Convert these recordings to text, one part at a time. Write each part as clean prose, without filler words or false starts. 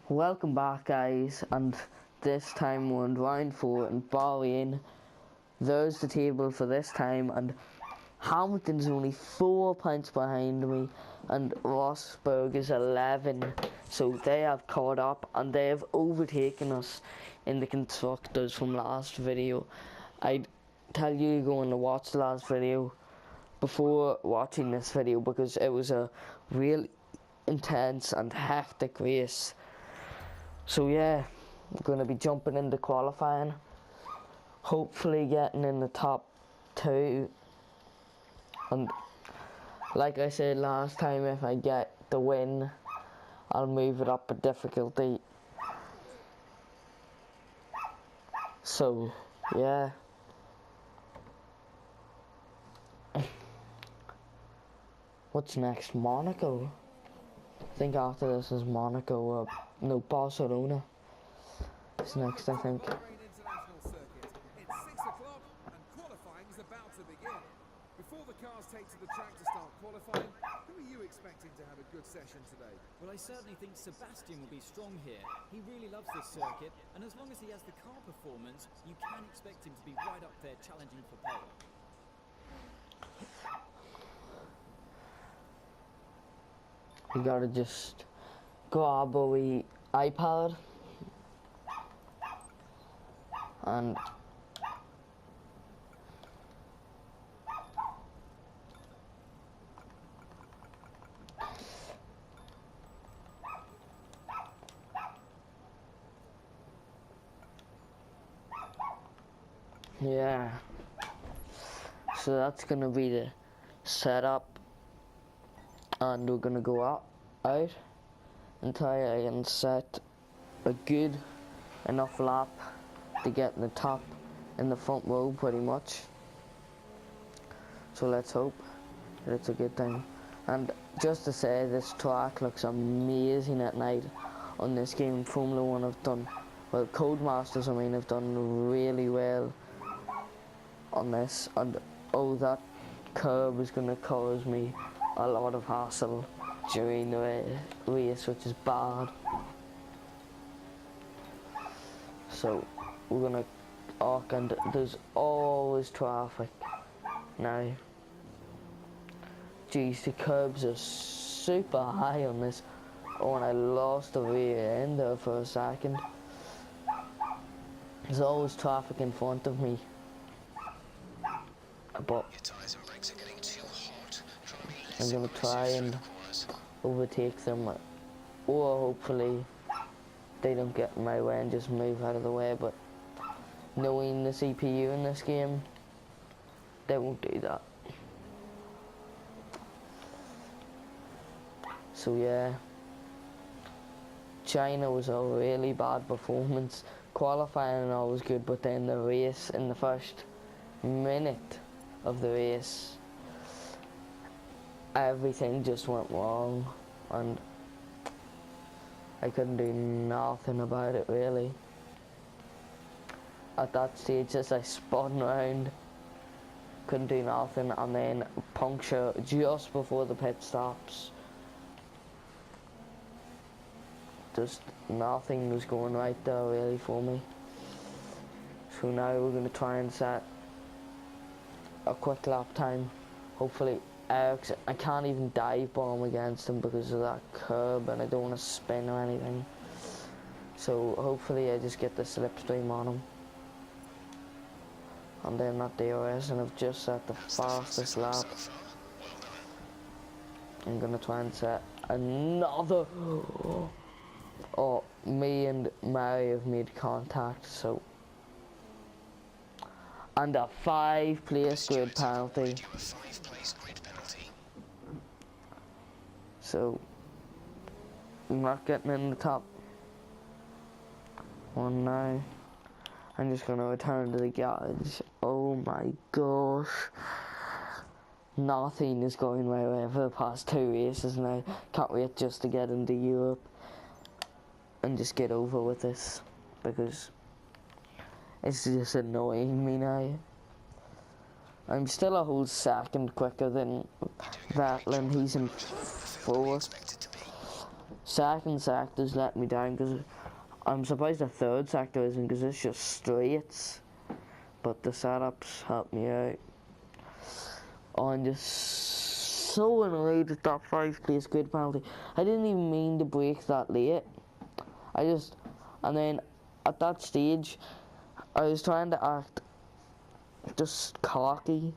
Welcome back, guys, and this time we're in round 4 in Bahrain. There's the table for this time, and Hamilton's only 4 points behind me, and Rosberg is 11, so they have caught up and they have overtaken us in the constructors from last video. I'd tell you to go and watch the last video before watching this video because it was a real intense and hectic race. So yeah, I'm going to be jumping into qualifying, hopefully getting in the top 2, and like I said last time, if I get the win, I'll move it up a difficulty. So yeah, what's next? Monaco? I think after this is Monaco, no, Barcelona is next, I think. Bahrain International Circuit. It's 6 o'clock and qualifying is about to begin. Before the cars take to the track to start qualifying, who are you expecting to have a good session today? Well, I certainly think Sebastian will be strong here. He really loves this circuit, and as long as he has the car performance, you can expect him to be right up there challenging for pole. You gotta just grab a wee iPad and yeah, so that's gonna be the setup. And we're gonna go out until I can set a good enough lap to get in the top in the front row pretty much. So let's hope that it's a good thing. And just to say, this track looks amazing at night on this game. Formula 1 have done, well, Codemasters I mean, have done really well on this. And oh, that curb is gonna cause me a lot of hassle during the race, which is bad. So we're gonna arc, and there's always traffic now. Geez, the curbs are super high on this. Oh, and I lost the rear end there for a second. There's always traffic in front of me, but I'm gonna try and overtake them, or hopefully they don't get in my way and just move out of the way. But knowing the CPU in this game, they won't do that. So yeah, China was a really bad performance. Qualifying and all was good, but then the race, in the first minute of the race, everything just went wrong, and I couldn't do nothing about it really. At that stage, as I spun around, couldn't do nothing, and then puncture just before the pit stops. Just nothing was going right there really for me. So now we're going to try and set a quick lap time, hopefully. I can't even dive bomb against him because of that curb, and I don't want to spin or anything. So hopefully I just get the slipstream on him. And then at DRS, and I've just set the fastest lap. I'm gonna try and set another. Oh, me and Mary have made contact, so. And a 5-place grid penalty. So, I'm not getting in the top 1 now. I'm just going to return to the garage. Oh my gosh. Nothing is going my way for the past 2 races now. Can't wait just to get into Europe and just get over with this, because it's just annoying me now. I'm still a whole second quicker than Vettel, and he's in 4th. second sector's let me down because I'm surprised the third sector isn't, because it's just straights. But the setups helped me out. Oh, I'm just so annoyed at that 5th place grid penalty. I didn't even mean to brake that late. And then at that stage, I was trying to act just cocky,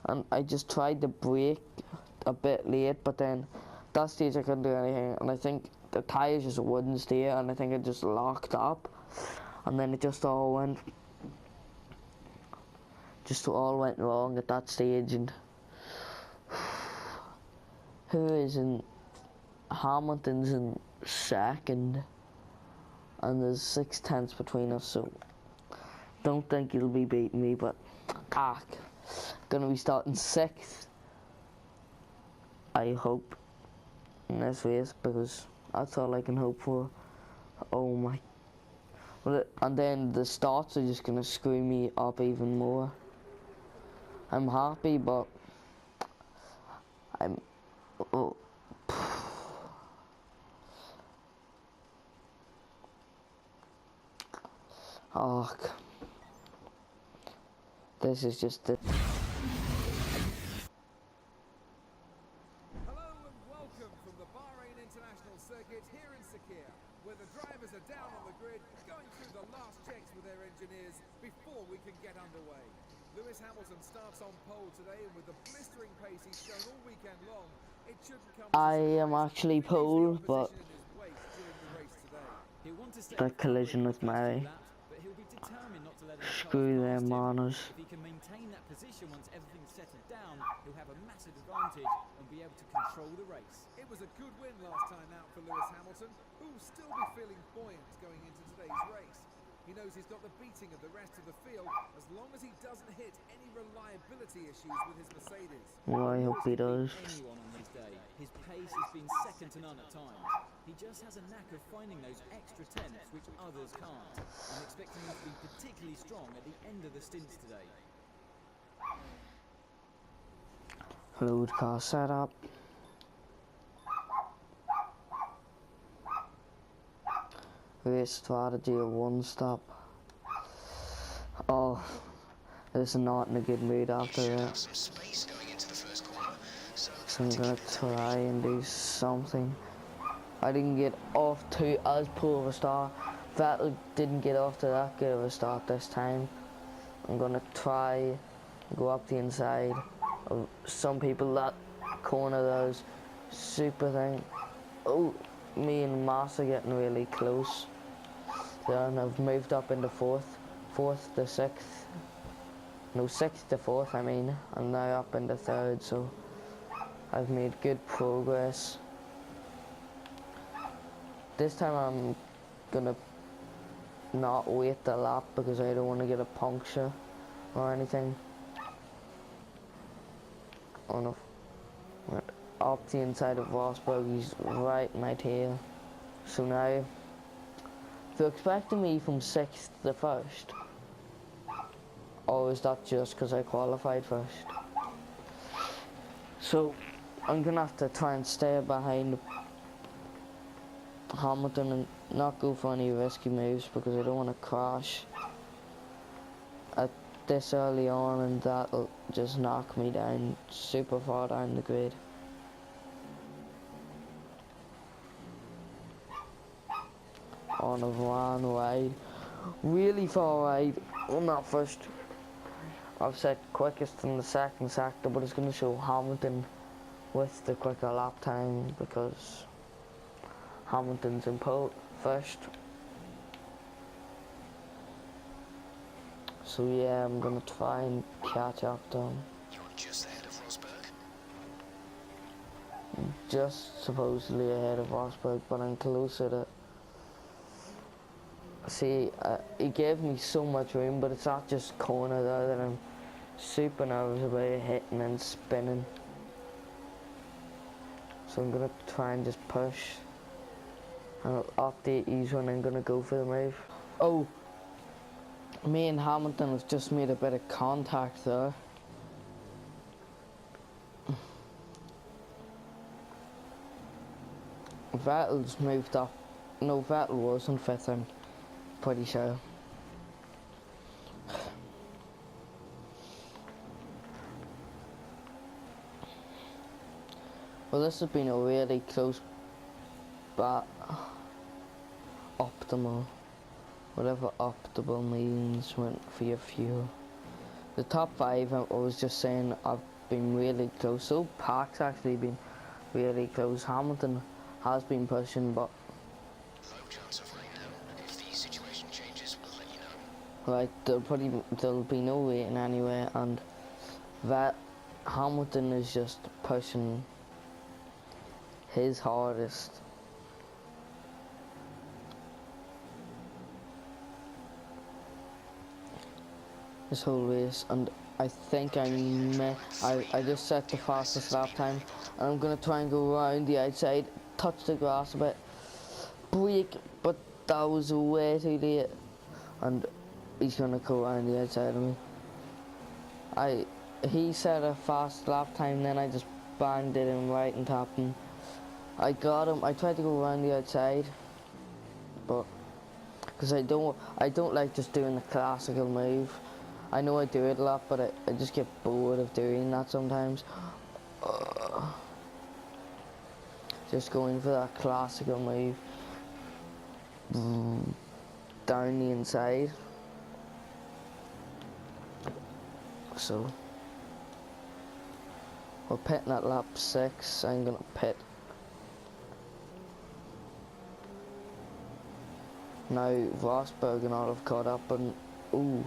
and I just tried to brake a bit late, but then at that stage I couldn't do anything, and I think the tyres just wouldn't stay, and I think it just locked up, and then it just all went wrong at that stage. And who is in Hamilton's in second, and there's 6 tenths between us, so don't think he'll be beating me, but gonna be starting 6th, I hope, in this race, because that's all I can hope for. Oh my. And then the starts are just gonna screw me up even more. I'm happy, but I'm this is just the Hello and welcome from the Bahrain International Circuit here in Sakir, where the drivers are down on the grid, going through the last checks with their engineers before we can get underway. Lewis Hamilton starts on pole today, and with the blistering pace he's shown all weekend long, it shouldn't come as a I am surprise actually if he leaves the pole, but opposition in his wake during the race today. He'll want to stay the on collision for with the first few Mary. laps, but he'll be determined not to let any cars Screw their past him. manners. If he can maintain that position once everything's settled down, he'll have a massive advantage and be able to control the race. It was a good win last time out for Lewis Hamilton, who will still be feeling buoyant going into today's race. He knows he's got the beating of the rest of the field as long as he doesn't hit any reliability issues with his Mercedes. Well, I hope he does. Anyone on his day. His pace has been second to none at times. He just has a knack of finding those extra tenths which others can't. I'm expecting him to be particularly strong at the end of the stints today. Road car setup. Race strategy of 1 stop. Oh, this is not in a good mood after that. So I'm gonna try and do something. I didn't get off to as poor of a start. Vettel didn't get off to that good of a start this time. I'm gonna try and go up the inside of some people. That corner, those super thing. Oh, me and Massa getting really close. Then I've moved up into 4th to 6th. No, 6th to 4th, I mean. I'm now up into 3rd, so I've made good progress. This time I'm gonna not wait the lap because I don't want to get a puncture or anything. Oh no. Up the inside of Rosberg, he's right in my tail. So now, they're expecting me from 6th to 1st. Or is that just because I qualified 1st? So, I'm gonna have to try and stay behind Hamilton and not go for any risky moves because I don't want to crash at this early on, and that'll just knock me down super far down the grid. On a run wide, really far wide on that first. I've said quickest in the 2nd sector, but it's going to show Hamilton with the quicker lap time because Hamilton's in pole 1st. So yeah, I'm going to try and catch up to him. You're just ahead of Rosberg. Just supposedly ahead of Rosberg, but I'm closer to. See, he gave me so much room, but it's not just corner there that I'm super nervous about hitting and spinning. So I'm gonna try and just push, and I'll update you when I'm gonna go for the move. Oh, me and Hamilton have just made a bit of contact there. Vettel's moved up. No, Vettel was in 5th, I'm pretty sure. Well, this has been a really close but optimal, whatever optimal means went for your fuel. The top 5, I was just saying, I've been really close. So Park's actually been really close. Hamilton has been pushing, but Low chance of rain now. If the situation changes, we'll let you know. like there'll be no waiting anywhere, and that Hamilton is just pushing his hardest. This whole race, and I think I just set the fastest lap time, and I'm gonna try and go around the outside, touch the grass a bit, brake, but that was way too late, and he's gonna go around the outside of me. He set a fast lap time, then I just banged it in right and tapped him. I got him. I tried to go around the outside, but because I don't like just doing the classical move. I know I do it a lot, but I just get bored of doing that sometimes. Just going for that classical move down the inside. So we're pitting at lap 6. I'm gonna pit. Now Rosberg and all have caught up, and ooh,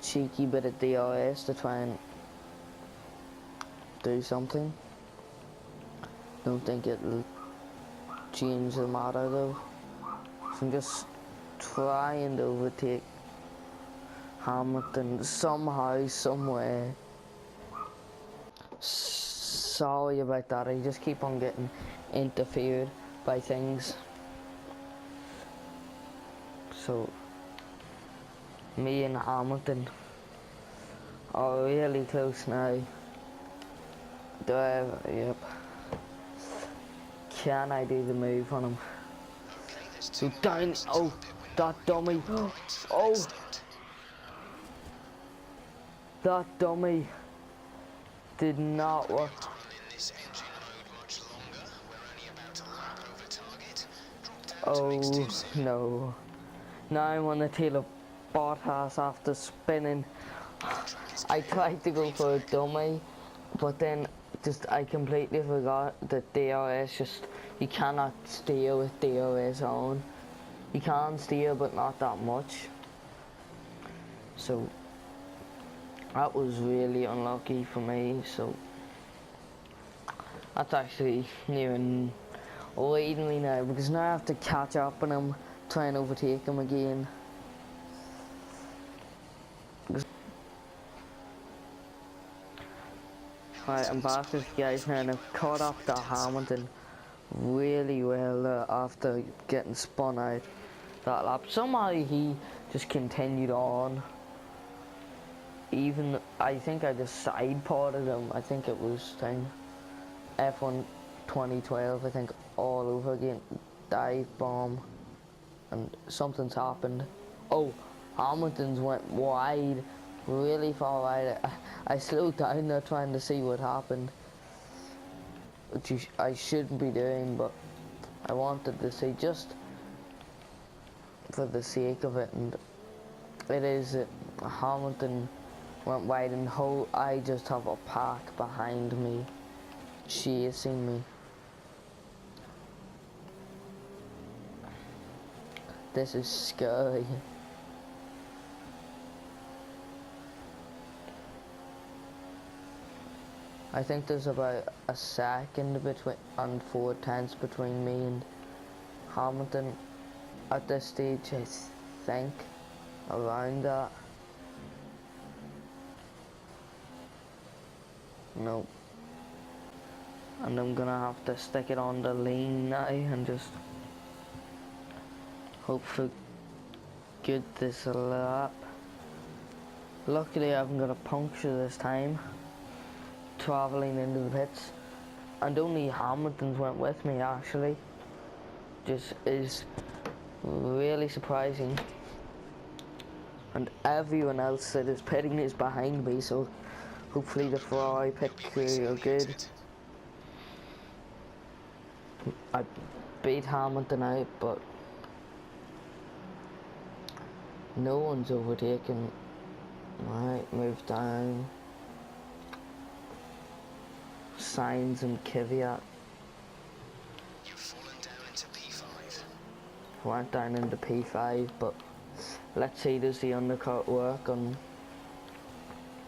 cheeky bit of DRS to try and do something. Don't think it'll change the matter though. So I'm just trying to overtake Hamilton somehow, somewhere. Sorry about that, I just keep on getting interfered by things. So me and Hamilton are really close now. Yep. Can I do the move on him? Okay, there's So 2 down. laps Oh, until the pit window. that dummy. Oh, Exit. that dummy did not work. To run in this engine mode much longer. We're only about a lap over target. Drop down to mix Oh 2 soon. no. Now I'm on the tail of Bottas after spinning. Track is I clear. tried to go for a dummy, but then I completely forgot that DRS you cannot steer with DRS on. You can steer, but not that much. So that was really unlucky for me. So that's actually nearing leading me now, because now I have to catch up and I'm trying to overtake him again. Right, I'm back with you guys now, and I've caught up to Hamilton really well after getting spun out that lap. Somehow he just continued on. Even I think I just side ported him. I think it was F1 2012. I think all over again. Dive bomb, and something's happened. Oh, Hamilton's went wide. Really far wide. I slowed down there trying to see what happened, which I shouldn't be doing, but I wanted to see just for the sake of it, and it is that Hamilton went wide, and I just have a pack behind me chasing me. This is scary. I think there's about a second between and 4/10 between me and Hamilton at this stage, I think, around that. No. And I'm gonna have to stick it on the lean now and just hope for good this lap. Luckily I haven't got a puncture this time travelling into the pits. and only Hamilton's went with me actually. Just is really surprising. And everyone else that is pitting is behind me, so hopefully the Ferrari pit crew are good. I beat Hamilton out, but no one's overtaken. Right, move down. Sainz and Kvyat. You've fallen down into P5. Went down into P5, but let's see, does the undercut work on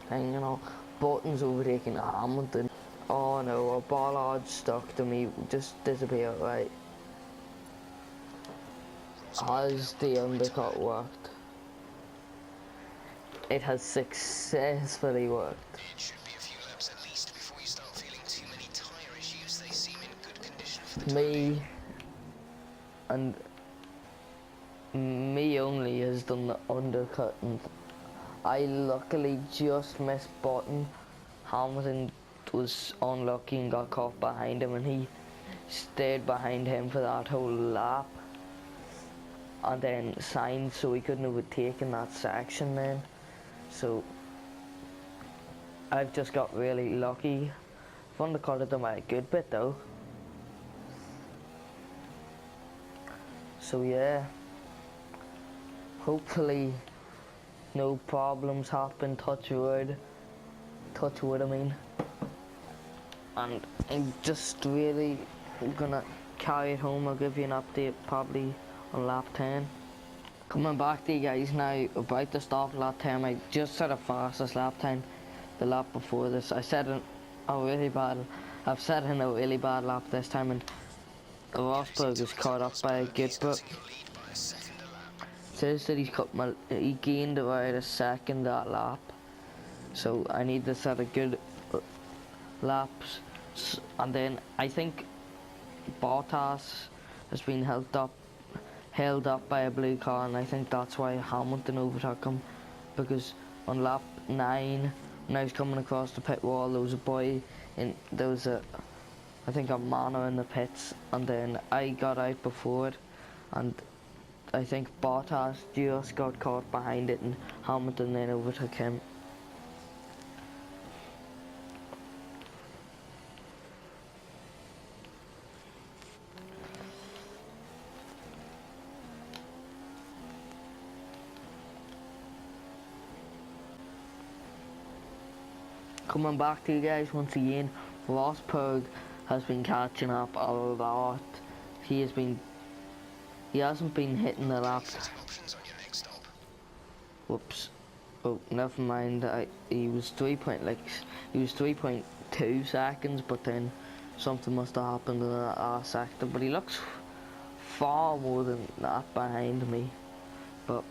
thing, you know. Button's overtaking Hamilton. Oh no, a bollard stuck to me, just disappeared, right. Has the undercut worked? It has successfully worked. It should be a few laps at least before you start feeling too many tyre issues. They seem in good condition for the time being. Me and me only has done the undercut, and I luckily just missed Button. Hamilton was unlucky and got caught behind him, and he stayed behind him for that whole lap. And then Sainz, so he couldn't have taken that section then. So I've just got really lucky. I've undercutted them a good bit though. So yeah, hopefully no problems happen, touch wood I mean. And I'm just really gonna carry it home. I'll give you an update probably on lap 10. Coming back to you guys now, about to stop lap 10. I just set a fastest lap time the lap before this. I've set in a really bad lap this time, and Rosberg was caught up by a good bit. Says that he gained about a second that lap, so I need to set a good laps. And then I think Bottas has been held up by a blue car, and I think that's why Hamilton overtook him, because on lap 9 when I was coming across the pit wall, there was I think a mano in the pits, and then I got out before it, and I think Bottas just got caught behind it, and Hamilton then overtook him. Coming back to you guys once again, Rosberg has been catching up a lot. He hasn't been hitting the lap. Whoops. Oh, never mind. He was 3.2 seconds, but then something must have happened in that last sector. But he looks far more than that behind me. But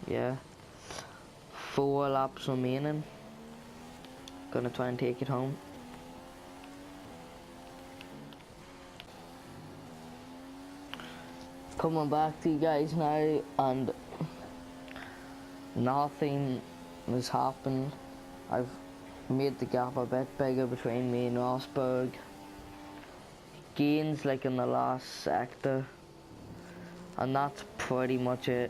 yeah, 4 laps remaining. Gonna try and take it home. Coming back to you guys now, and nothing has happened. I've made the gap a bit bigger between me and Rosberg. Gains like in the last sector, and that's pretty much it.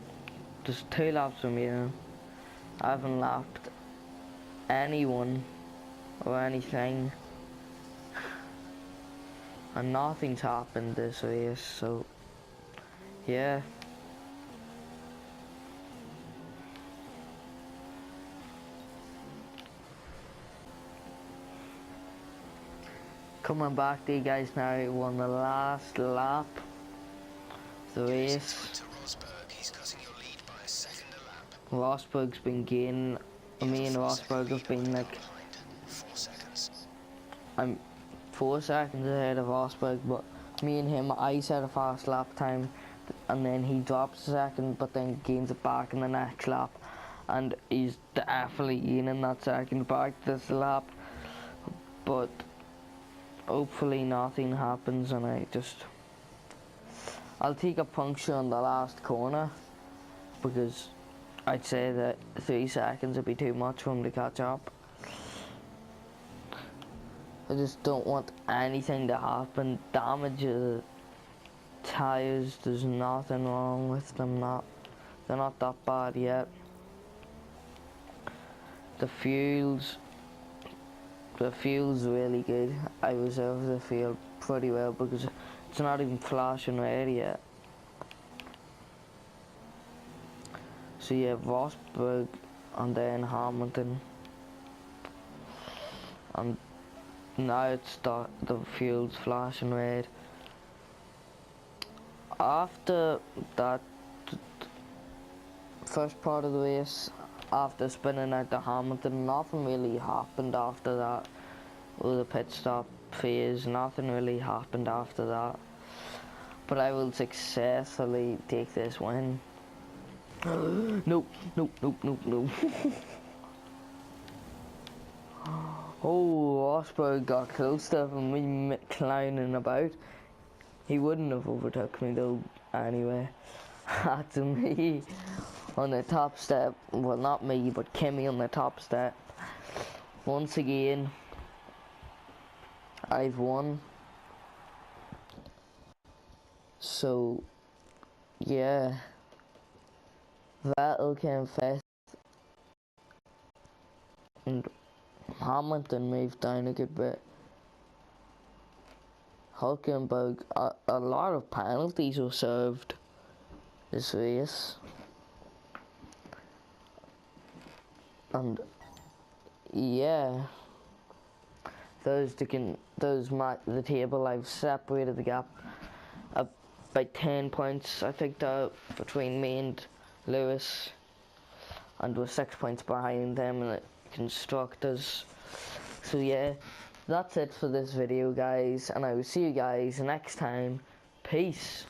Just 2 laps remaining. I haven't lapped anyone or anything, and nothing's happened this race, so yeah. Coming back to you guys now, won the last lap of the race. Rosberg's been gaining. Me and Rosberg have been like, I'm 4 seconds ahead of Rosberg, but me and him, I set a fast lap time, and then he drops a second, but then gains it back in the next lap, and he's definitely gaining that second back this lap. But hopefully nothing happens, and I'll take a puncture on the last corner, because I'd say that 3 seconds would be too much for him to catch up. I just don't want anything to happen. Damage the tires, there's nothing wrong with them. They're not that bad yet. The fuel's really good. I reserve the fuel pretty well because it's not even flashing red yet. So yeah, Rosberg and then Hamilton, and now it's the fuel's flashing red. After that first part of the race, after spinning out the Hamilton, nothing really happened after that. With the pit stop phase, nothing really happened after that. But I will successfully take this win. Nope. Oh, Rosberg got close to me clowning about. He wouldn't have overtook me though anyway. That's me on the top step. Well, not me, but Kimi on the top step. Once again, I've won. So, yeah. Vettel came fifth. And Hamilton moved down a good bit. Hulkenberg, a lot of penalties were served this race. And yeah, the table. I've separated the gap by 10 points. I think between me and Lewis, and we're 6 points behind them in the constructors. So yeah, that's it for this video, guys, and I will see you guys next time. Peace.